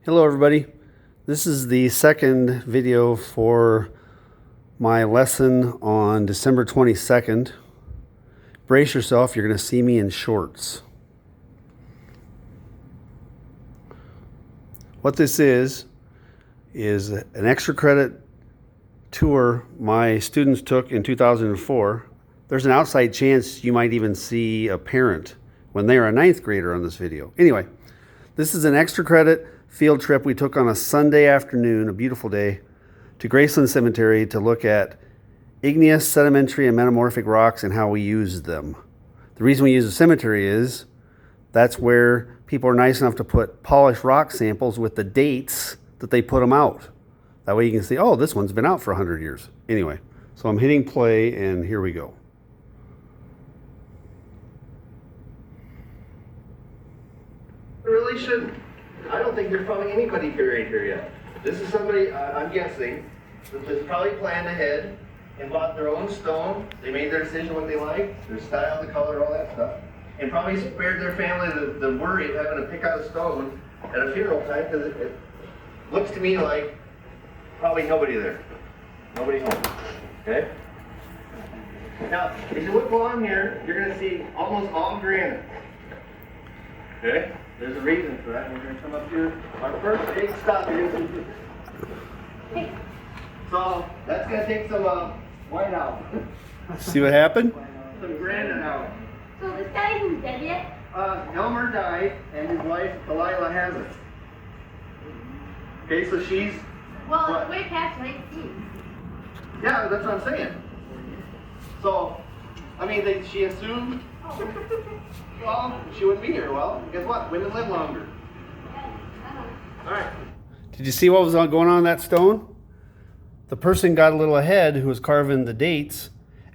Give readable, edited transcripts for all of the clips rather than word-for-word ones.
Hello everybody. This is the second video for my lesson on December 22nd. Brace yourself, you're going to see me in shorts. What this is an extra credit tour my students took in 2004. There's an outside chance you might even see a parent when they are a 9th grader on this video. Anyway, this is an extra credit field trip we took on a Sunday afternoon, a beautiful day, to Graceland Cemetery to look at igneous, sedimentary, and metamorphic rocks and how we use them. The reason we use a cemetery is that's where people are nice enough to put polished rock samples with the dates that they put them out. That way you can see, oh, this one's been out for 100 years. Anyway, so I'm hitting play and here we go. Really shouldn't. I don't think there's probably anybody buried here yet. This is somebody, I'm guessing, that's probably planned ahead and bought their own stone. They made their decision what they like, their style, the color, all that stuff. And probably spared their family the worry of having to pick out a stone at a funeral time, because it looks to me like probably nobody there. Nobody's home. Okay? Now, if you look along here, you're going to see almost all granite. Okay? There's a reason for that. We're going to come up here. Our first big stop here is so that's going to take some white out. See what happened? Some granite out. So this guy isn't dead yet? Elmer died, and his wife, Delilah, has it. Okay, so she's... Well, what? it's way past 19. Yeah, that's what I'm saying. So, I mean, she assumed... Well, she wouldn't be here. Well, guess what? Women live longer. All right. Did you see what was going on in that stone? The person got a little ahead who was carving the dates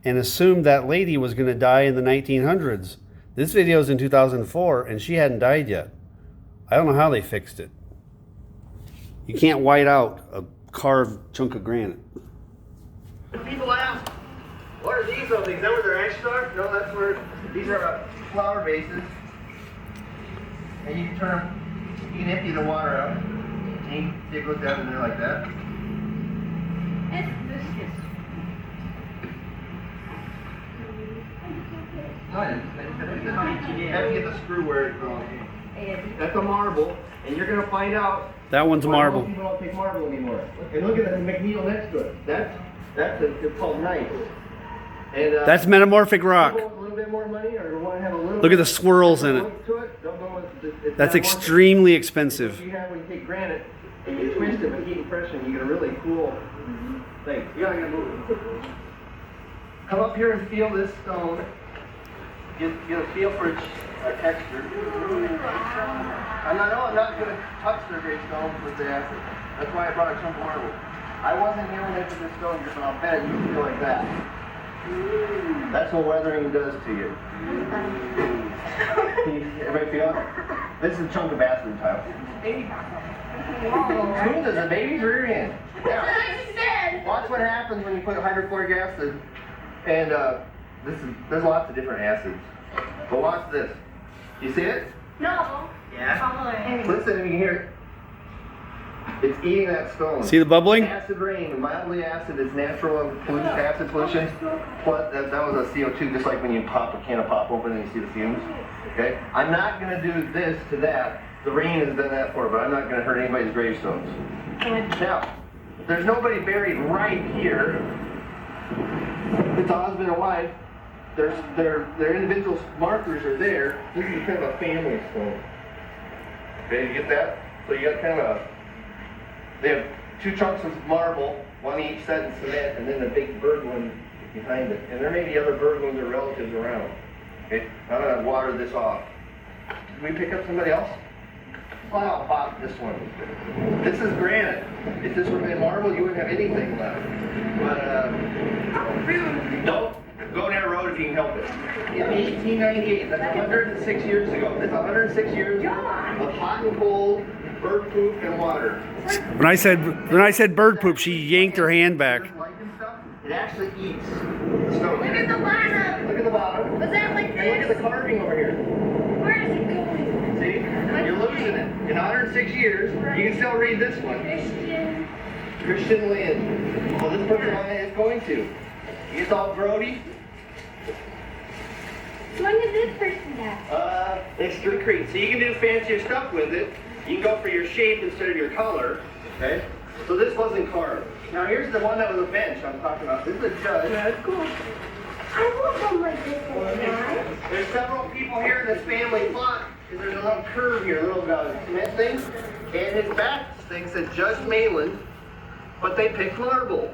and assumed that lady was going to die in the 1900s. This video is in 2004 and she hadn't died yet. I don't know how they fixed it. You can't white out a carved chunk of granite. People ask, what are these things? Is that where their ashes are? No, that's where, these are flower vases. And you can turn them, you can empty the water out. And you can see it goes down in there like that. No, I have to get the screw where it goes. That's a marble, and you're going to find out. That one's marble. People don't take marble anymore. And look at the McNeil next to it. It's called nice. And That's metamorphic rock. a little bit more money, or want to have a little. Look at the swirls in it. Don't go with it's That's metamorphic. extremely expensive. You have when you take granite and you twist it with heat and pressure, you get a really cool thing. You gotta move it. Come up here and feel this stone. Get a feel for its texture. I'm not going to touch their great stones with the acid. That's why I brought a chunk of marble. I wasn't here when they put this stone here, but I'll bet you feel like that. That's what weathering does to you. Everybody feel it? This is a chunk of acid tile. Smooth as a baby's rear end. Yeah. Watch what happens when you put hydrochloric acid, and there's lots of different acids. But watch this. You see it? No. Yeah. Listen, you can hear it. It's eating that stone. See the bubbling? Acid rain, mildly acid is natural acid pollution. Plus, that was a CO2, just like when you pop a can of pop open and you see the fumes. Okay? I'm not going to do this to that. The rain has done that for, but I'm not going to hurt anybody's gravestones. Now, there's nobody buried right here. It's a husband and wife. Their individual markers are there. This is kind of a family stone. Okay, you get that? So you got kind of they have two chunks of marble, one each set in cement, and then a big bird one behind it. And there may be other bird ones or relatives around. Okay, I'm going to water this off. Can we pick up somebody else? Well, I'll pop this one. This is granite. If this would have been marble, you wouldn't have anything left. But don't go down the road if you can help it. In 1898, that's 106 years ago. That's 106 years of hot and cold, bird poop, and water. When I said bird poop, she yanked her hand back. It actually eats the stone. Look at the bottom. Look at the bottom. Was that like And look at this? the carving over here. Where is it going? See? You're losing it. in 106 years, you can still read this one. Christian Lynn. Well, this person is going to. It's all Brody. When did this person die? It's concrete. So you can do fancier stuff with it. You can go for your shape instead of your color. Okay? So this wasn't carved. Now here's the one that was a bench I'm talking about. This is a judge. That's cool. I want one like this one. There's several people here in this family plot. There's a little curve here, a little cement thing. And his back thing said Judge Malin, but they picked marble.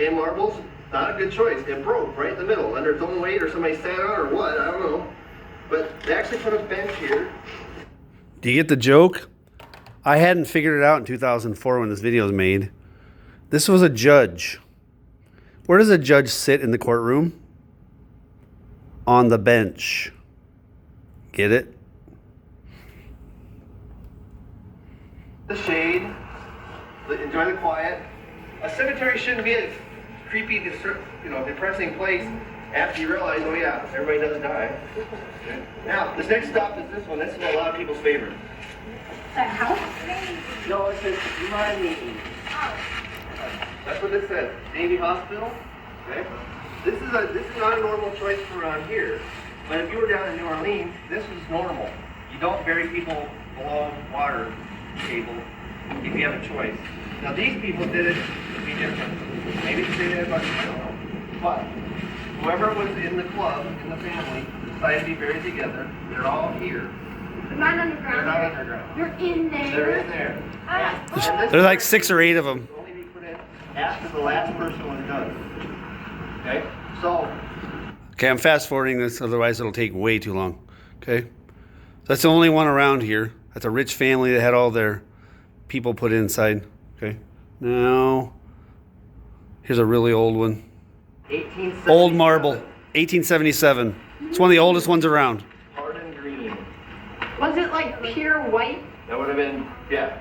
And marble's not a good choice. It broke right in the middle under its own weight, or somebody sat on it, or what, I don't know. But they actually put a bench here. Do you get the joke? I hadn't figured it out in 2004 when this video was made. This was a judge. Where does a judge sit in the courtroom? On the bench. Get it? The shade. Enjoy the quiet. A cemetery shouldn't be a creepy, depressing place after you realize, oh yeah, everybody does die. Okay. Now, this next stop is this one. This is a lot of people's favorite. The house? No, it says my meeting. That's what this says. Navy Hospital. Okay. This is not a normal choice for around here. But if you were down in New Orleans, this is normal. You don't bury people below water table if you have a choice. Now these people did it to be different. Maybe they did it, but I don't know. But whoever was in the club, in the family, decided to be buried together. They're all here. They're not underground. They're not underground. They're in there. They're in there. Ah. There's like 6 or 8 of them. Only be put in after the last person was done. Okay? So, Okay, I'm fast forwarding this, otherwise it'll take way too long. Okay? That's the only one around here. That's a rich family that had all their people put inside. Okay? Now, here's a really old one. 1877. Old marble. 1877. It's one of the oldest ones around. Garden green. Was it like pure white? That would have been, yeah.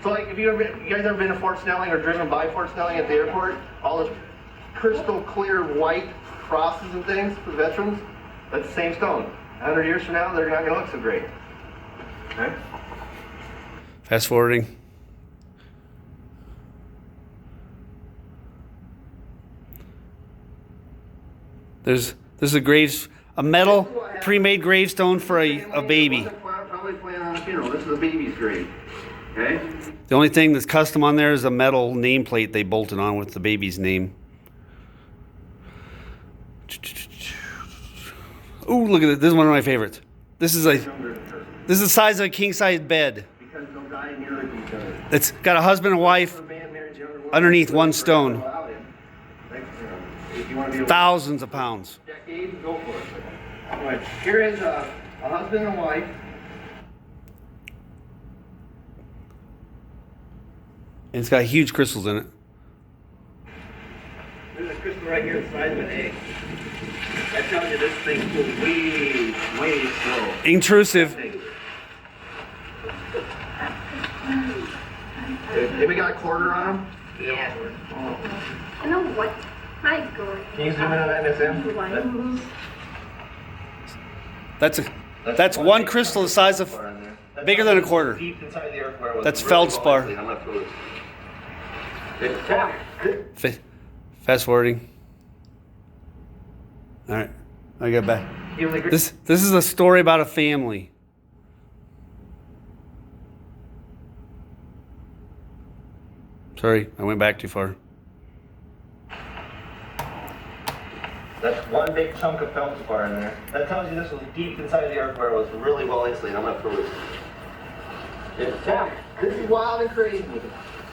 So like, if you guys ever been to Fort Snelling or driven by Fort Snelling at the airport, all this crystal clear white crosses and things for veterans, that's the same stone. 100 years from now, they're not going to look so great. Okay? Fast forwarding. There's a metal pre-made gravestone for a baby. Probably planning on a funeral. This is a baby's grave. Okay? The only thing that's custom on there is a metal nameplate they bolted on with the baby's name. Ooh, look at this. This is one of my favorites. This is the size of a king-size bed. Because they'll die near each other. It's got a husband and wife underneath one stone. Thousands of pounds. Decades, go for it. Anyway, here is a husband and wife. And it's got huge crystals in it. There's a crystal right here the size of an egg. That tells you this thing goes way slow. Intrusive. Have we got a quarter on them? Yeah. I know what. My God. Can you zoom in on that, SM? That's one crystal the size of bigger than a quarter. Deep inside the earth where it was That's really feldspar. well, I'm not foolish. Fast forwarding. All right, I got back. This is a story about a family. Sorry, I went back too far. That's one big chunk of feldspar in there. That tells you this was deep inside the earth where it was really well insulated. I'm not foolish. This is wild and crazy.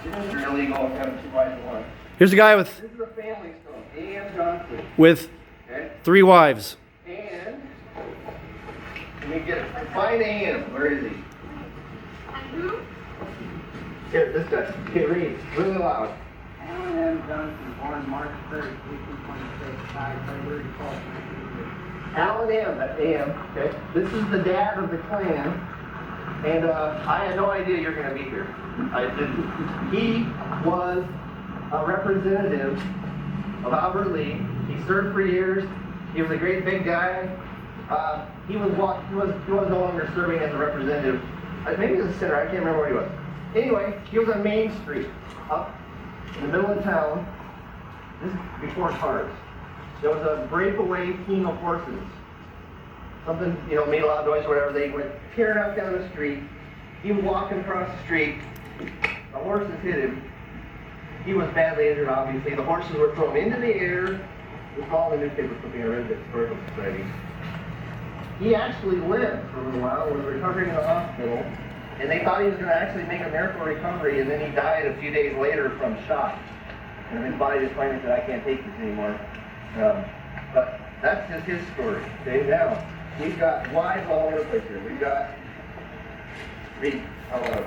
This is really going kind of 2 by 1. Here's a guy with This is a family stone. A.M. Johnson. with 3 wives. And let me get it. Find A.M. Where is he? Here, this guy. Okay, read. Really loud. Alan M. Johnson, born March 3rd, 1826, died February 12th, 1988. Alan M. That's A.M. Okay. This is the dad of the clan. And I had no idea you're going to be here. I didn't. He was a representative of Albert Lee. He served for years. He was a great big guy. He was no longer serving as a representative maybe it was a center, I can't remember where he was. Anyway, he was on Main Street, up in the middle of town. This is before cars. There was a breakaway team of horses. Something, you know, made a lot of noise or whatever. They went tearing out down the street. He was walking across the street. The horses hit him. He was badly injured, obviously. The horses were thrown into the air. This is all the newspaper clipping I read at the Historical Society. He actually lived for a little while, was recovering in the hospital, and they thought he was going to actually make a miracle recovery, and then he died a few days later from shock. And his body just finally said, I can't take this anymore. But that's just his story. Okay, now, we've got wives all over the place here. We've got, read out loud.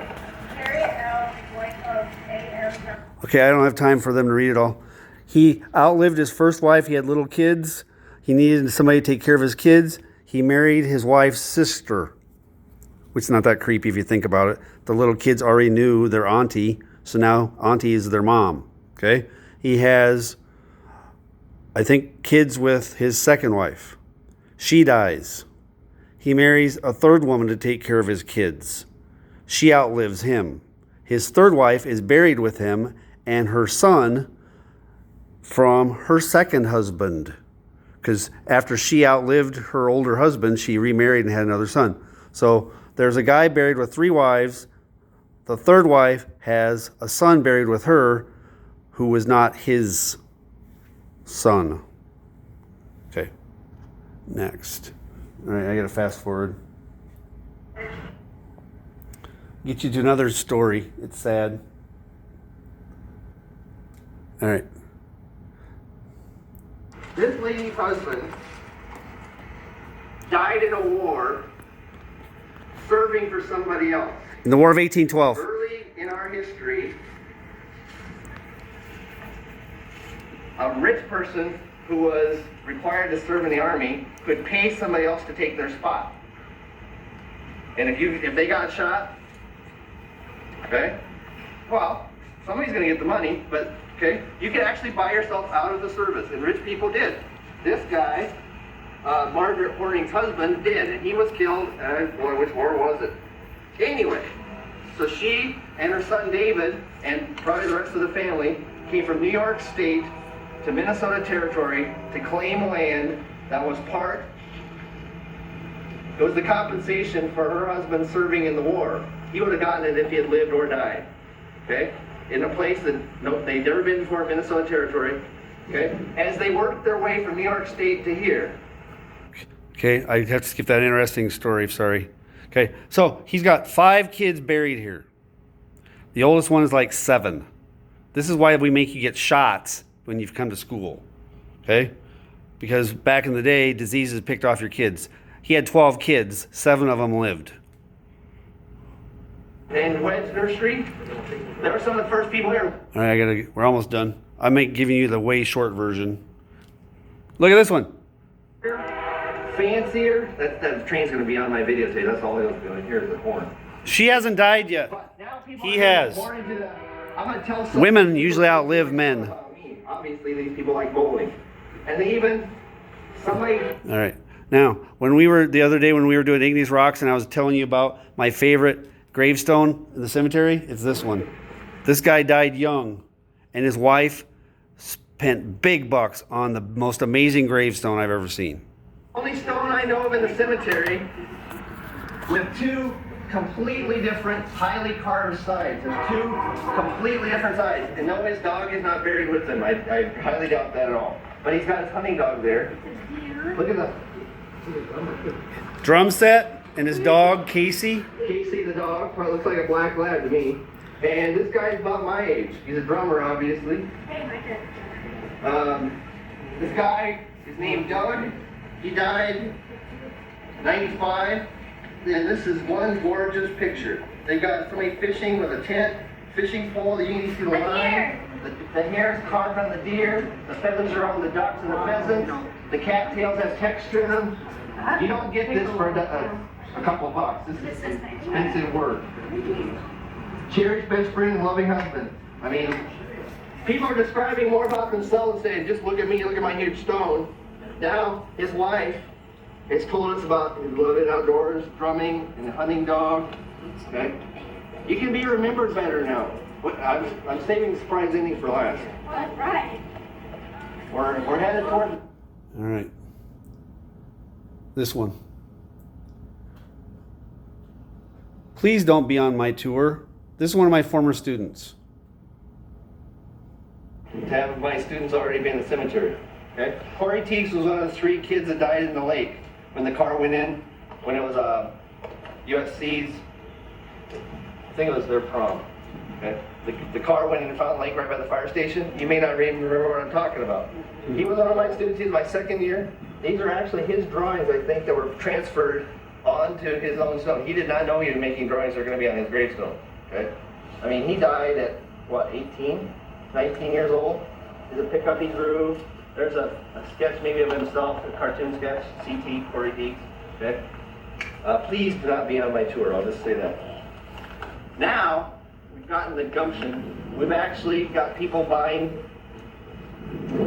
Harriet L. wife of A.M. Okay, I don't have time for them to read it all. He outlived his first wife. He had little kids. He needed somebody to take care of his kids. He married his wife's sister, which is not that creepy if you think about it. The little kids already knew their auntie, so now auntie is their mom. Okay? He has, I think, kids with his second wife. She dies. He marries a third woman to take care of his kids. She outlives him. His third wife is buried with him and her son from her second husband. Because after she outlived her older husband, she remarried and had another son. So there's a guy buried with 3 wives. The third wife has a son buried with her who was not his son. Okay, next. All right, I got to fast forward. Get you to another story. It's sad. All right. This lady's husband died in a war serving for somebody else. In the War of 1812. Early in our history, a rich person who was required to serve in the army could pay somebody else to take their spot. And if they got shot, okay, well, somebody's going to get the money, but okay, you could actually buy yourself out of the service, and rich people did. This guy, Margaret Horning's husband, did, and he was killed. Boy, which war was it? Anyway, so she and her son David, and probably the rest of the family, came from New York State to Minnesota Territory to claim land that was part. It was the compensation for her husband serving in the war. He would have gotten it if he had lived or died. Okay? In a place that they'd never been before, Minnesota Territory. Okay? As they worked their way from New York State to here. Okay, I have to skip that interesting story, sorry. Okay, so he's got 5 kids buried here. The oldest one is like 7. This is why we make you get shots when you've come to school. Okay? Because back in the day, diseases picked off your kids. He had 12 kids, 7 of them lived. And Wedge Nursery, they were some of the first people here. All right, we're almost done. I'm giving you the way short version. Look at this one. Fancier. That train's going to be on my video today. That's all I was doing. Here's the horn. She hasn't died yet. But now people He are has. born into the, I'm going to tell some Women usually outlive men. about me. Obviously, these people like bowling. And they even, somebody... All right. Now, the other day when we were doing Igneous Rocks and I was telling you about my favorite gravestone in the cemetery, it's this one. This guy died young, and his wife spent big bucks on the most amazing gravestone I've ever seen. Only stone I know of in the cemetery with 2 completely different, highly carved sides. There's 2 completely different sides. And no, his dog is not buried with him. I highly doubt that at all. But he's got his hunting dog there. Look at the Drum set and his dog, Casey. Casey the dog. Probably looks like a black lab to me. And this guy's about my age. He's a drummer, obviously. This guy is named Doug. He died 95. And this is one gorgeous picture. They got somebody fishing with a tent, fishing pole. You can see the line. The hair is carved on the deer. The feathers are on the ducks and the pheasants. The cattails have texture in them. You don't get this for a couple bucks. This is expensive work. Cherished best friend and loving husband. I mean, people are describing more about themselves, saying, just look at me, look at my huge stone. Now, his wife has told us about his living outdoors, drumming, and hunting dog. Okay? You can be remembered better now. I'm saving the surprise ending for last. That's right. We're headed toward. All right. This one. Please don't be on my tour. This is one of my former students. To have my students already been in the cemetery. Okay? Corey Teagues was one of the 3 kids that died in the lake when the car went in, when it was USC's, I think it was their prom. Okay? The car went in Fountain Lake right by the fire station. You may not even remember what I'm talking about. He was one of my students. He was my 2nd year. These are actually his drawings, I think, that were transferred onto his own stone. He did not know he was making drawings that were going to be on his gravestone. Okay? I mean, he died at, what, 18, 19 years old? There's a pickup he drew. There's a sketch maybe of himself, a cartoon sketch, CT, Corey Teagues. Okay? Please do not be on my tour. I'll just say that. Now, we've gotten the gumption. We've actually got people buying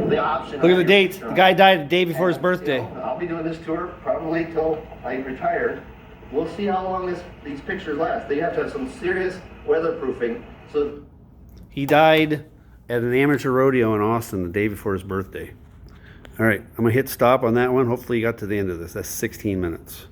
the option. Look at the date. The guy died the day before his birthday. You know, I'll be doing this tour probably till I retire. We'll see how long these pictures last. They have to have some serious weatherproofing. So He died at an amateur rodeo in Austin the day before his birthday. All right, I'm going to hit stop on that one. Hopefully you got to the end of this. That's 16 minutes.